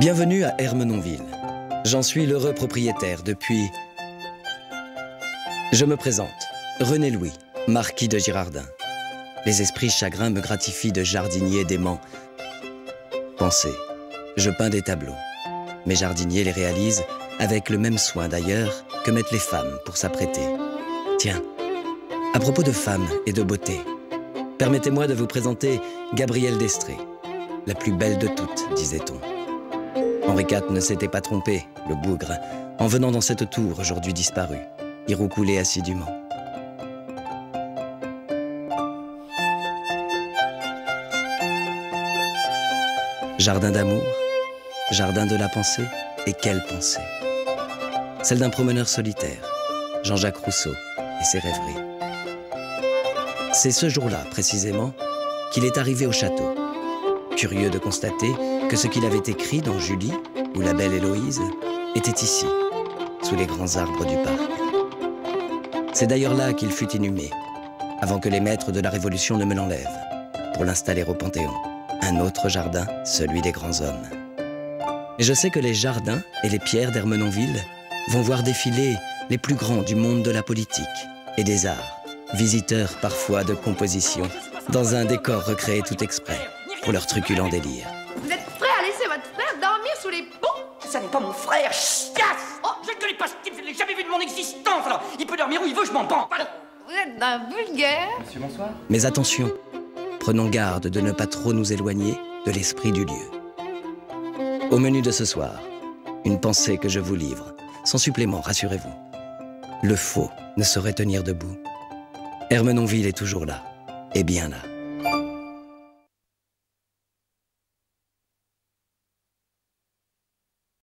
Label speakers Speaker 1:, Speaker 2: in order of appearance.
Speaker 1: Bienvenue à Ermenonville. J'en suis l'heureux propriétaire depuis... Je me présente, René Louis, marquis de Girardin. Les esprits chagrins me gratifient de jardinier dément. Pensez, je peins des tableaux. Mes jardiniers les réalisent avec le même soin d'ailleurs que mettent les femmes pour s'apprêter. Tiens, à propos de femmes et de beauté, permettez-moi de vous présenter Gabrielle d'Estrées, la plus belle de toutes, disait-on. Henri IV ne s'était pas trompé, le bougre, en venant dans cette tour aujourd'hui disparue, y roucouler assidûment. Jardin d'amour, jardin de la pensée, et quelle pensée! Celle d'un promeneur solitaire, Jean-Jacques Rousseau et ses rêveries. C'est ce jour-là, précisément, qu'il est arrivé au château, curieux de constater que ce qu'il avait écrit dans Julie, ou la belle Héloïse, était ici, sous les grands arbres du parc. C'est d'ailleurs là qu'il fut inhumé, avant que les maîtres de la Révolution ne me l'enlèvent, pour l'installer au Panthéon. Un autre jardin, celui des grands hommes. Et je sais que les jardins et les pierres d'Ermenonville vont voir défiler les plus grands du monde de la politique et des arts, visiteurs parfois de composition, dans un décor recréé tout exprès pour leur truculent délire.
Speaker 2: Vous êtes prêt à laisser votre frère dormir sous les ponts?
Speaker 3: Ça n'est pas mon frère, chiasse! Oh, je ne connais pas ce type, je ne l'ai jamais vu de mon existence, alors il peut dormir où il veut, je m'en bats.
Speaker 2: Vous êtes d'un vulgaire.
Speaker 3: Monsieur, bonsoir.
Speaker 1: Mais attention, prenons garde de ne pas trop nous éloigner de l'esprit du lieu. Au menu de ce soir, une pensée que je vous livre, sans supplément, rassurez-vous. Le faux ne saurait tenir debout. Ermenonville est toujours là, et bien là.